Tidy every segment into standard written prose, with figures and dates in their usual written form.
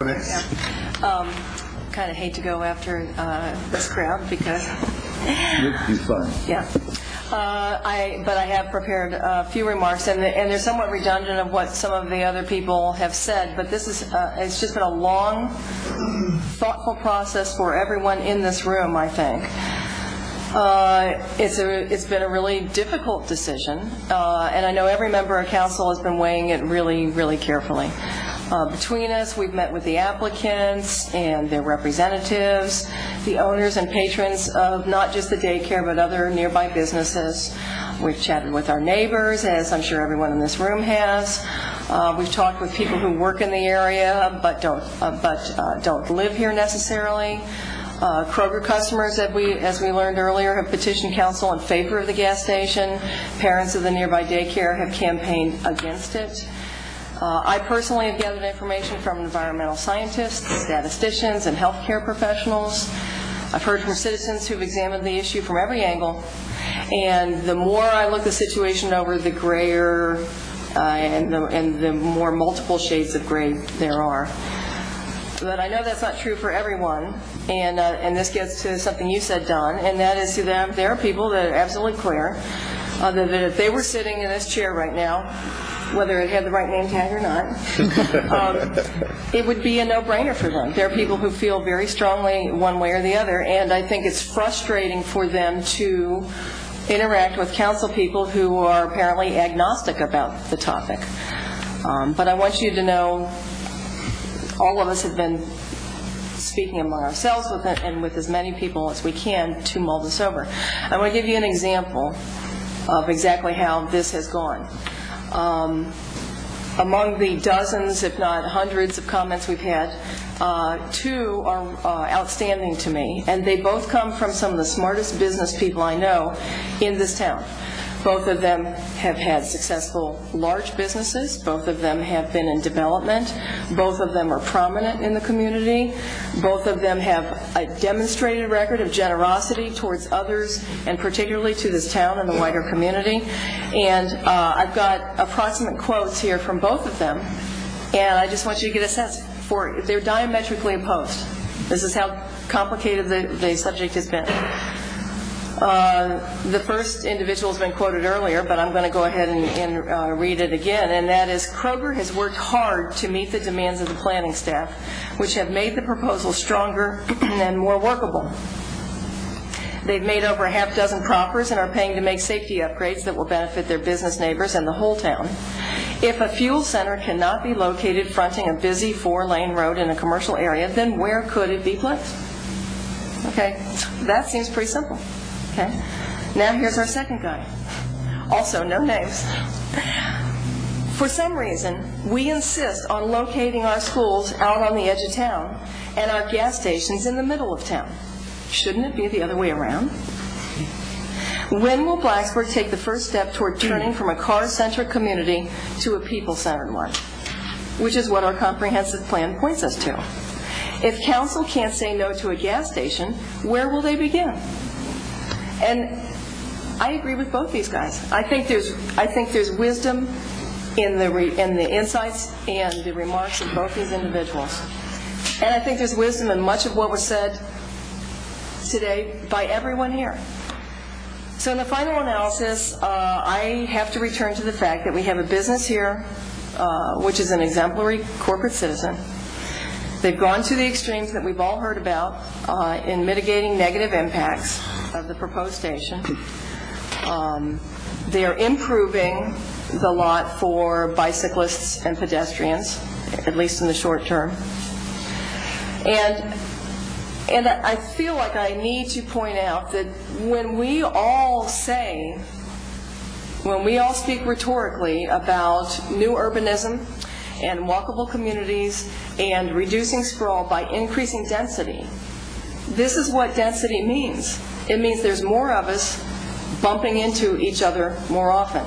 Yeah. Kind of hate to go after this crowd because You'll be fine. yeah. But I have prepared a few remarks, and they're somewhat redundant of what some of the other people have said. But this is it's just been a long, thoughtful process for everyone in this room, I think. It's been a really difficult decision, and I know every member of council has been weighing it really, really carefully. Between us, we've met with the applicants and their representatives, the owners and patrons of not just the daycare but other nearby businesses. We've chatted with our neighbors, as I'm sure everyone in this room has. We've talked with people who work in the area but don't live here necessarily. Kroger customers, as we learned earlier, have petitioned council in favor of the gas station. Parents of the nearby daycare have campaigned against it. I personally have gathered information from environmental scientists, statisticians, and healthcare professionals. I've heard from citizens who've examined the issue from every angle. And the more I look the situation over, the grayer and the more multiple shades of gray there are. But I know that's not true for everyone, and this gets to something you said, Don, and that is that there are people that are absolutely clear that if they were sitting in this chair right now, whether it had the right name tag or not, it would be a no-brainer for them. There are people who feel very strongly one way or the other, and I think it's frustrating for them to interact with council people who are apparently agnostic about the topic. But I want you to know all of us have been speaking among ourselves and with as many people as we can to mull this over. I want to give you an example of exactly how this has gone. Among the dozens, if not hundreds, of comments we've had, two are outstanding to me, and they both come from some of the smartest business people I know in this town. Both of them have had successful large businesses. Both of them have been in development. Both of them are prominent in the community. Both of them have a demonstrated record of generosity towards others, and particularly to this town and the wider community. And I've got approximate quotes here from both of them, and I just want you to get a sense for they're diametrically opposed. This is how complicated the subject has been. The first individual has been quoted earlier, but I'm going to go ahead and read it again, and that is, Kroger has worked hard to meet the demands of the planning staff, which have made the proposal stronger and more workable. They've made over a half dozen proffers and are paying to make safety upgrades that will benefit their business neighbors and the whole town. If a fuel center cannot be located fronting a busy 4-lane road in a commercial area, then where could it be placed? Okay, that seems pretty simple. Okay. Now here's our second guy. Also, no names. For some reason, we insist on locating our schools out on the edge of town and our gas stations in the middle of town. Shouldn't it be the other way around? When will Blacksburg take the first step toward turning from a car-centric community to a people-centered one? Which is what our comprehensive plan points us to. If council can't say no to a gas station, where will they begin? And I agree with both these guys. I think there's wisdom in the insights and the remarks of both these individuals. And I think there's wisdom in much of what was said today by everyone here. So in the final analysis, I have to return to the fact that we have a business here, which is an exemplary corporate citizen. They've gone to the extremes that we've all heard about in mitigating negative impacts of the proposed station. They are improving the lot for bicyclists and pedestrians, at least in the short term. And I feel like I need to point out that when we all speak rhetorically about new urbanism and walkable communities and reducing sprawl by increasing density, this is what density means. It means there's more of us bumping into each other more often.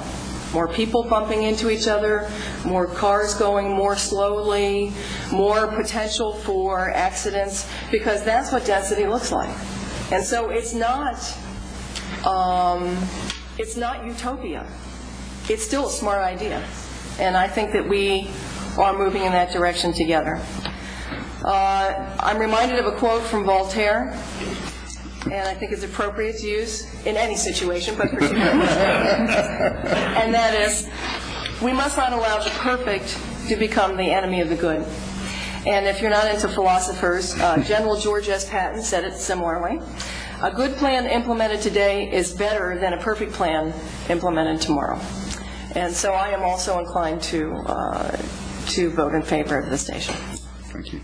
More people bumping into each other, more cars going more slowly, more potential for accidents, because that's what density looks like. And so it's not utopia. It's still a smart idea. And I think that we are moving in that direction together. I'm reminded of a quote from Voltaire, and I think it's appropriate to use in any situation, but particularly and that is, we must not allow the perfect to become the enemy of the good. And if you're not into philosophers, General George S. Patton said it similarly. A good plan implemented today is better than a perfect plan implemented tomorrow. And so I am also inclined to vote in favor of the station. Thank you.